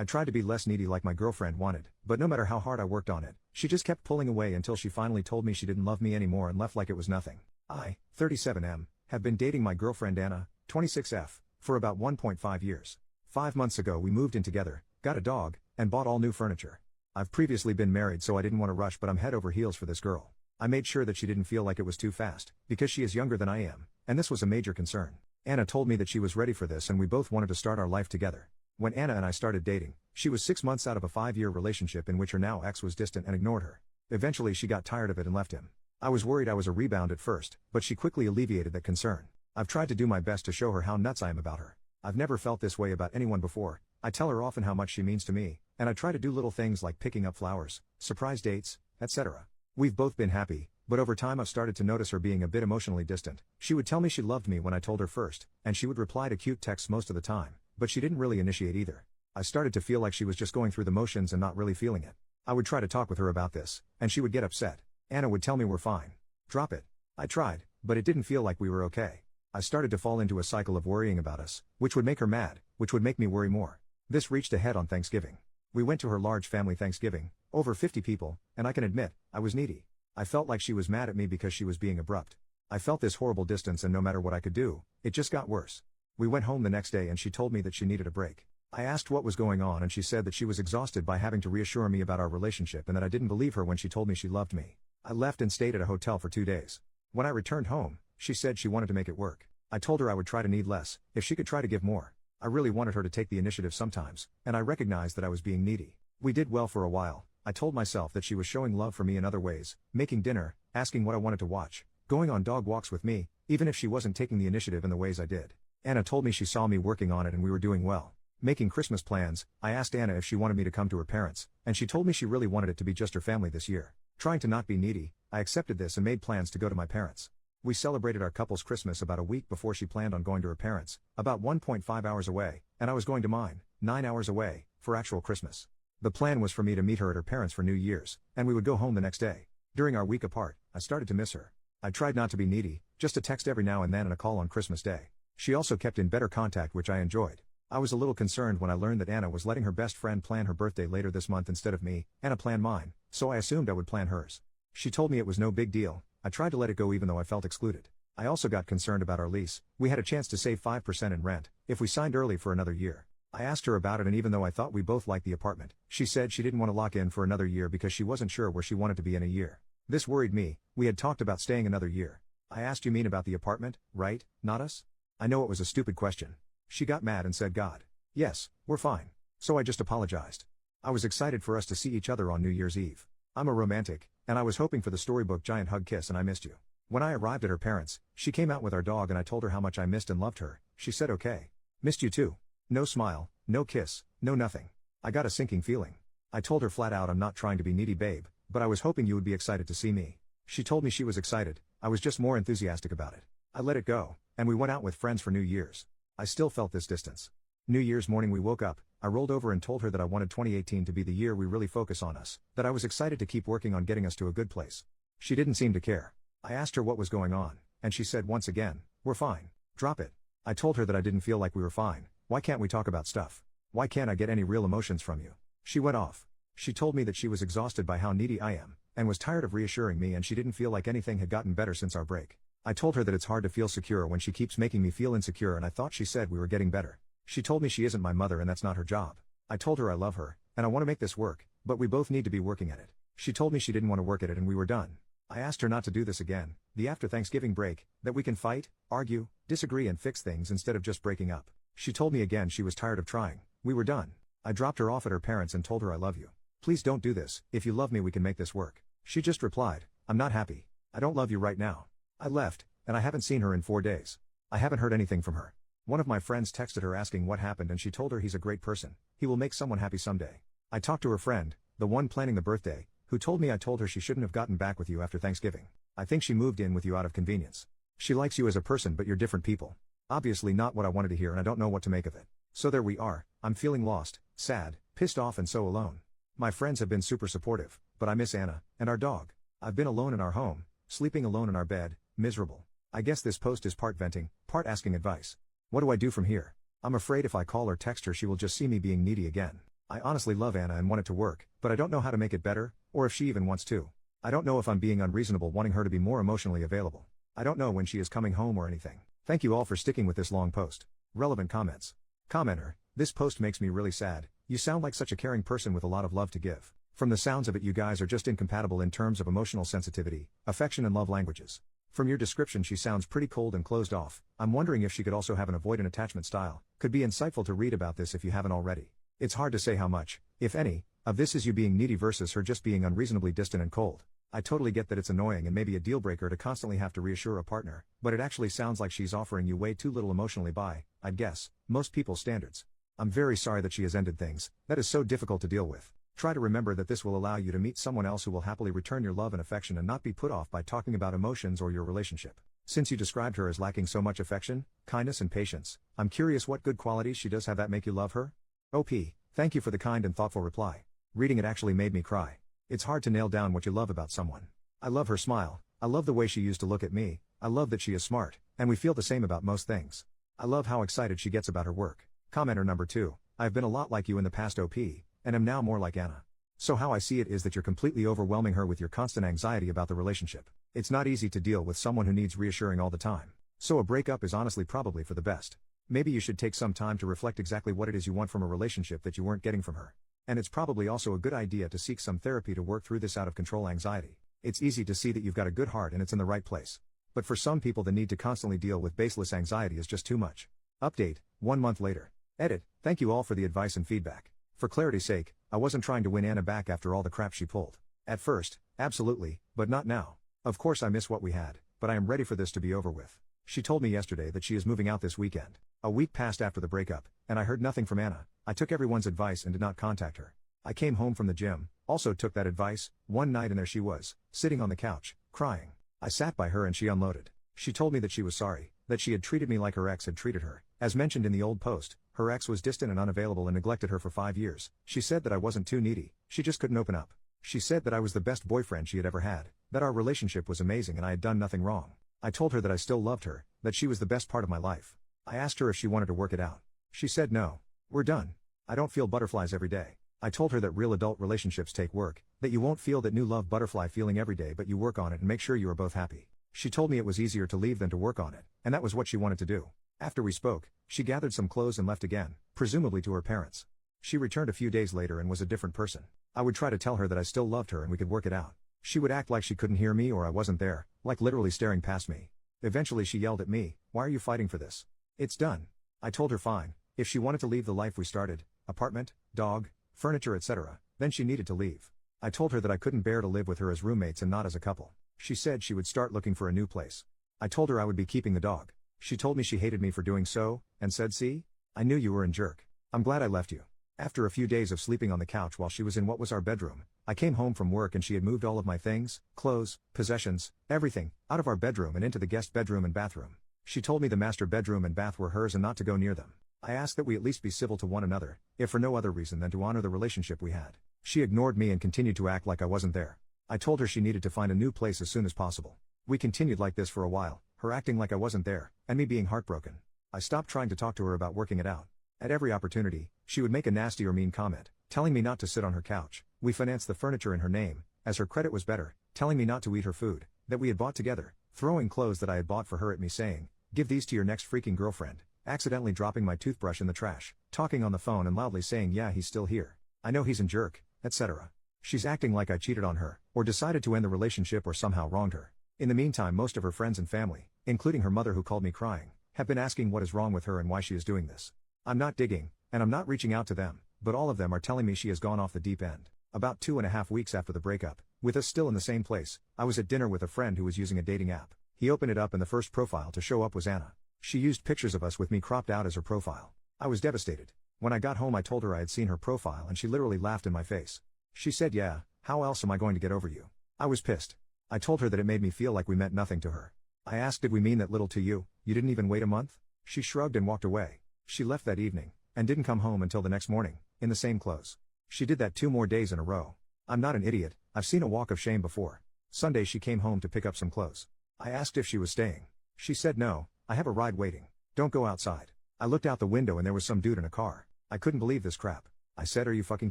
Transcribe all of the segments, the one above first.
I tried to be less needy like my girlfriend wanted, but no matter how hard I worked on it, she just kept pulling away until she finally told me she didn't love me anymore and left like it was nothing. I, 37M, have been dating my girlfriend Anna, 26F, for about 1.5 years. 5 months ago we moved in together, got a dog, and bought all new furniture. I've previously been married so I didn't want to rush, but I'm head over heels for this girl. I made sure that she didn't feel like it was too fast, because she is younger than I am, and this was a major concern. Anna told me that she was ready for this and we both wanted to start our life together. When Anna and I started dating, she was 6 months out of a 5-year relationship in which her now ex was distant and ignored her. Eventually she got tired of it and left him. I was worried I was a rebound at first, but she quickly alleviated that concern. I've tried to do my best to show her how nuts I am about her. I've never felt this way about anyone before. I tell her often how much she means to me, and I try to do little things like picking up flowers, surprise dates, etc. We've both been happy, but over time I've started to notice her being a bit emotionally distant. She would tell me she loved me when I told her first, and she would reply to cute texts most of the time, but she didn't really initiate either. I started to feel like she was just going through the motions and not really feeling it. I would try to talk with her about this, and she would get upset. Anna would tell me we're fine. Drop it. I tried, but it didn't feel like we were okay. I started to fall into a cycle of worrying about us, which would make her mad, which would make me worry more. This reached a head on Thanksgiving. We went to her large family Thanksgiving, over 50 people, and I can admit, I was needy. I felt like she was mad at me because she was being abrupt. I felt this horrible distance and no matter what I could do, it just got worse. We went home the next day and she told me that she needed a break. I asked what was going on and she said that she was exhausted by having to reassure me about our relationship and that I didn't believe her when she told me she loved me. I left and stayed at a hotel for 2 days. When I returned home, she said she wanted to make it work. I told her I would try to need less, if she could try to give more. I really wanted her to take the initiative sometimes, and I recognized that I was being needy. We did well for a while. I told myself that she was showing love for me in other ways, making dinner, asking what I wanted to watch, going on dog walks with me, even if she wasn't taking the initiative in the ways I did. Anna told me she saw me working on it and we were doing well. Making Christmas plans, I asked Anna if she wanted me to come to her parents, and she told me she really wanted it to be just her family this year. Trying to not be needy, I accepted this and made plans to go to my parents. We celebrated our couple's Christmas about a week before she planned on going to her parents, about 1.5 hours away, and I was going to mine, 9 hours away, for actual Christmas. The plan was for me to meet her at her parents for New Year's, and we would go home the next day. During our week apart, I started to miss her. I tried not to be needy, just a text every now and then and a call on Christmas Day. She also kept in better contact, which I enjoyed. I was a little concerned when I learned that Anna was letting her best friend plan her birthday later this month instead of me. Anna planned mine, so I assumed I would plan hers. She told me it was no big deal. I tried to let it go even though I felt excluded. I also got concerned about our lease. We had a chance to save 5% in rent, if we signed early for another year. I asked her about it and even though I thought we both liked the apartment, she said she didn't want to lock in for another year because she wasn't sure where she wanted to be in a year. This worried me. We had talked about staying another year. I asked, you mean about the apartment, right, not us? I know it was a stupid question. She got mad and said, God. Yes, we're fine. So I just apologized. I was excited for us to see each other on New Year's Eve. I'm a romantic, and I was hoping for the storybook giant hug kiss and I missed you. When I arrived at her parents, she came out with our dog and I told her how much I missed and loved her. She said okay. Missed you too. No smile, no kiss, no nothing. I got a sinking feeling. I told her flat out I'm not trying to be needy, babe, but I was hoping you would be excited to see me. She told me she was excited. I was just more enthusiastic about it. I let it go, and we went out with friends for New Year's. I still felt this distance. New Year's morning we woke up, I rolled over and told her that I wanted 2018 to be the year we really focus on us, that I was excited to keep working on getting us to a good place. She didn't seem to care. I asked her what was going on, and she said once again, we're fine. Drop it. I told her that I didn't feel like we were fine. Why can't we talk about stuff? Why can't I get any real emotions from you? She went off. She told me that she was exhausted by how needy I am, and was tired of reassuring me and she didn't feel like anything had gotten better since our break. I told her that it's hard to feel secure when she keeps making me feel insecure and I thought she said we were getting better. She told me she isn't my mother and that's not her job. I told her I love her, and I want to make this work, but we both need to be working at it. She told me she didn't want to work at it and we were done. I asked her not to do this again, the after Thanksgiving break, that we can fight, argue, disagree and fix things instead of just breaking up. She told me again she was tired of trying. We were done. I dropped her off at her parents and told her I love you. Please don't do this. If you love me we can make this work. She just replied, I'm not happy. I don't love you right now. I left, and I haven't seen her in 4 days. I haven't heard anything from her. One of my friends texted her asking what happened and she told her he's a great person. He will make someone happy someday. I talked to her friend, the one planning the birthday, who told me I told her she shouldn't have gotten back with you after Thanksgiving. I think she moved in with you out of convenience. She likes you as a person but you're different people. Obviously not what I wanted to hear and I don't know what to make of it. So there we are. I'm feeling lost, sad, pissed off and so alone. My friends have been super supportive, but I miss Anna, and our dog. I've been alone in our home, sleeping alone in our bed, miserable. I guess this post is part venting, part asking advice. What do I do from here? I'm afraid if I call or text her she will just see me being needy again. I honestly love Anna and want it to work, but I don't know how to make it better, or if she even wants to. I don't know if I'm being unreasonable wanting her to be more emotionally available. I don't know when she is coming home or anything. Thank you all for sticking with this long post. Relevant comments. Commenter, this post makes me really sad. You sound like such a caring person with a lot of love to give. From the sounds of it, you guys are just incompatible in terms of emotional sensitivity, affection and love languages. From your description, she sounds pretty cold and closed off. I'm wondering if she could also have an avoidant attachment style. Could be insightful to read about this if you haven't already. It's hard to say how much, if any, of this is you being needy versus her just being unreasonably distant and cold. I totally get that it's annoying and maybe a deal breaker to constantly have to reassure a partner, but it actually sounds like she's offering you way too little emotionally by, I'd guess, most people's standards. I'm very sorry that she has ended things. That is so difficult to deal with. Try to remember that this will allow you to meet someone else who will happily return your love and affection and not be put off by talking about emotions or your relationship. Since you described her as lacking so much affection, kindness and patience, I'm curious what good qualities she does have that make you love her? OP, thank you for the kind and thoughtful reply. Reading it actually made me cry. It's hard to nail down what you love about someone. I love her smile, I love the way she used to look at me, I love that she is smart, and we feel the same about most things. I love how excited she gets about her work. Commenter number 2, I've been a lot like you in the past OP, and am now more like Anna. So how I see it is that you're completely overwhelming her with your constant anxiety about the relationship. It's not easy to deal with someone who needs reassuring all the time. So a breakup is honestly probably for the best. Maybe you should take some time to reflect exactly what it is you want from a relationship that you weren't getting from her. And it's probably also a good idea to seek some therapy to work through this out of control anxiety. It's easy to see that you've got a good heart and it's in the right place. But for some people, the need to constantly deal with baseless anxiety is just too much. Update, 1 month later. Edit, thank you all for the advice and feedback. For clarity's sake, I wasn't trying to win Anna back after all the crap she pulled. At first, absolutely, but not now. Of course I miss what we had, but I am ready for this to be over with. She told me yesterday that she is moving out this weekend. A week passed after the breakup, and I heard nothing from Anna. I took everyone's advice and did not contact her. I came home from the gym, also took that advice, one night, and there she was, sitting on the couch, crying. I sat by her and she unloaded. She told me that she was sorry, that she had treated me like her ex had treated her. As mentioned in the old post, her ex was distant and unavailable and neglected her for 5 years. She said that I wasn't too needy, she just couldn't open up. She said that I was the best boyfriend she had ever had, that our relationship was amazing and I had done nothing wrong. I told her that I still loved her, that she was the best part of my life. I asked her if she wanted to work it out. She said no. We're done. I don't feel butterflies every day. I told her that real adult relationships take work, that you won't feel that new love butterfly feeling every day, but you work on it and make sure you are both happy. She told me it was easier to leave than to work on it, and that was what she wanted to do. After we spoke, she gathered some clothes and left again, presumably to her parents. She returned a few days later and was a different person. I would try to tell her that I still loved her and we could work it out. She would act like she couldn't hear me or I wasn't there, like literally staring past me. Eventually she yelled at me, "Why are you fighting for this? It's done." I told her fine, if she wanted to leave the life we started, apartment, dog, furniture, etc., then she needed to leave. I told her that I couldn't bear to live with her as roommates and not as a couple. She said she would start looking for a new place. I told her I would be keeping the dog. She told me she hated me for doing so, and said, "See? I knew you were a jerk. I'm glad I left you." After a few days of sleeping on the couch while she was in what was our bedroom, I came home from work and she had moved all of my things, clothes, possessions, everything, out of our bedroom and into the guest bedroom and bathroom. She told me the master bedroom and bath were hers and not to go near them. I asked that we at least be civil to one another, if for no other reason than to honor the relationship we had. She ignored me and continued to act like I wasn't there. I told her she needed to find a new place as soon as possible. We continued like this for a while, her acting like I wasn't there, and me being heartbroken. I stopped trying to talk to her about working it out. At every opportunity, she would make a nasty or mean comment, telling me not to sit on her couch. We financed the furniture in her name, as her credit was better, telling me not to eat her food, that we had bought together, throwing clothes that I had bought for her at me saying, "Give these to your next freaking girlfriend," accidentally dropping my toothbrush in the trash, talking on the phone and loudly saying, "Yeah, he's still here. I know he's a jerk," etc. She's acting like I cheated on her, or decided to end the relationship or somehow wronged her. In the meantime, most of her friends and family, including her mother who called me crying, have been asking what is wrong with her and why she is doing this. I'm not digging, and I'm not reaching out to them, but all of them are telling me she has gone off the deep end. About 2.5 weeks after the breakup, with us still in the same place, I was at dinner with a friend who was using a dating app. He opened it up and the first profile to show up was Anna. She used pictures of us with me cropped out as her profile. I was devastated. When I got home I told her I had seen her profile and she literally laughed in my face. She said, "Yeah, how else am I going to get over you?" I was pissed. I told her that it made me feel like we meant nothing to her. I asked, "Did we mean that little to you? You didn't even wait a month?" She shrugged and walked away. She left that evening, and didn't come home until the next morning, in the same clothes. She did that 2 more days in a row. I'm not an idiot, I've seen a walk of shame before. Sunday she came home to pick up some clothes. I asked if she was staying. She said no, I have a ride waiting. Don't go outside. I looked out the window and there was some dude in a car. I couldn't believe this crap. I said, are you fucking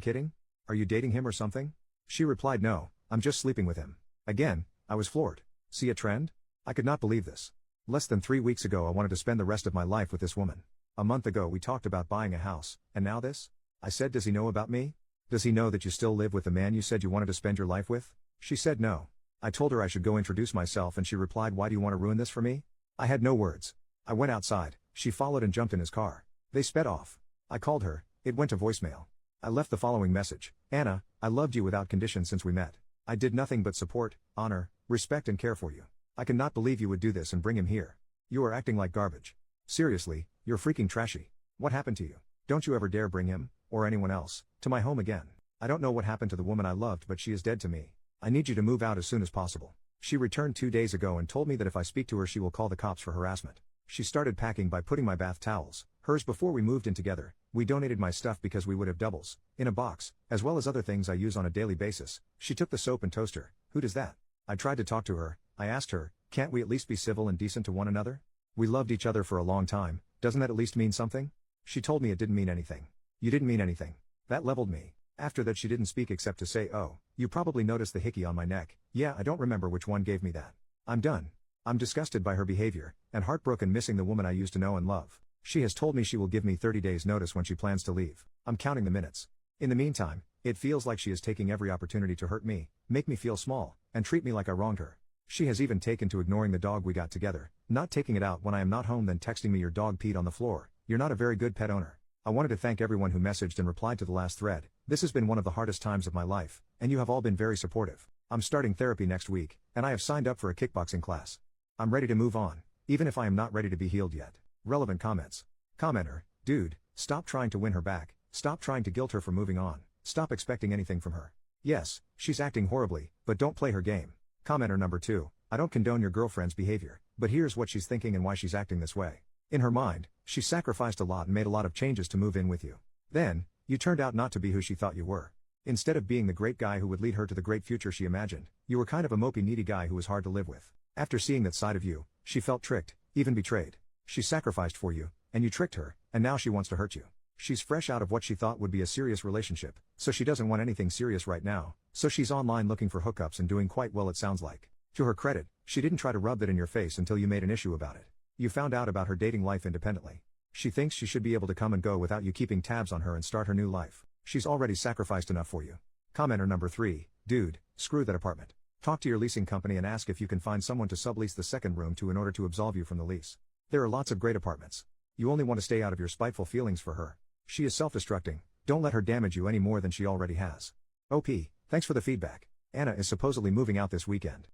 kidding? Are you dating him or something? She replied, no, I'm just sleeping with him. Again, I was floored. See a trend? I could not believe this. Less than 3 weeks ago I wanted to spend the rest of my life with this woman. A month ago we talked about buying a house, and now this? I said, does he know about me? Does he know that you still live with the man you said you wanted to spend your life with? She said no. I told her I should go introduce myself and she replied, why do you want to ruin this for me? I had no words. I went outside, she followed and jumped in his car. They sped off. I called her, it went to voicemail. I left the following message: Anna, I loved you without condition since we met. I did nothing but support, honor, respect and care for you. I cannot believe you would do this and bring him here. You are acting like garbage. Seriously, you're freaking trashy. What happened to you? Don't you ever dare bring him, or anyone else, to my home again. I don't know what happened to the woman I loved, but she is dead to me. I need you to move out as soon as possible. She returned 2 days ago and told me that if I speak to her she will call the cops for harassment. She started packing by putting my bath towels, hers before we moved in together. We donated my stuff because we would have doubles, in a box, as well as other things I use on a daily basis. She took the soap and toaster. Who does that? I tried to talk to her. I asked her, can't we at least be civil and decent to one another? We loved each other for a long time, doesn't that at least mean something? She told me it didn't mean anything. You didn't mean anything. That leveled me. After that she didn't speak except to say, oh, you probably noticed the hickey on my neck. Yeah, I don't remember which one gave me that. I'm done. I'm disgusted by her behavior, and heartbroken missing the woman I used to know and love. She has told me she will give me 30 days notice when she plans to leave. I'm counting the minutes. In the meantime, it feels like she is taking every opportunity to hurt me, make me feel small, and treat me like I wronged her. She has even taken to ignoring the dog we got together, not taking it out when I am not home, then texting me your dog peed on the floor. You're not a very good pet owner. I wanted to thank everyone who messaged and replied to the last thread. This has been one of the hardest times of my life, and you have all been very supportive. I'm starting therapy next week, and I have signed up for a kickboxing class. I'm ready to move on, even if I am not ready to be healed yet. Relevant comments. Commenter, dude, stop trying to win her back, stop trying to guilt her for moving on, stop expecting anything from her. Yes, she's acting horribly, but don't play her game. Commenter number 2, I don't condone your girlfriend's behavior, but here's what she's thinking and why she's acting this way. In her mind, she sacrificed a lot and made a lot of changes to move in with you. Then, you turned out not to be who she thought you were. Instead of being the great guy who would lead her to the great future she imagined, you were kind of a mopey needy guy who was hard to live with. After seeing that side of you, she felt tricked, even betrayed. She sacrificed for you, and you tricked her, and now she wants to hurt you. She's fresh out of what she thought would be a serious relationship, so she doesn't want anything serious right now, so she's online looking for hookups and doing quite well, it sounds like. To her credit, she didn't try to rub that in your face until you made an issue about it. You found out about her dating life independently. She thinks she should be able to come and go without you keeping tabs on her and start her new life. She's already sacrificed enough for you. Commenter number 3, dude, screw that apartment. Talk to your leasing company and ask if you can find someone to sublease the second room to in order to absolve you from the lease. There are lots of great apartments. You only want to stay out of your spiteful feelings for her. She is self-destructing. Don't let her damage you any more than she already has. OP, thanks for the feedback. Anna is supposedly moving out this weekend.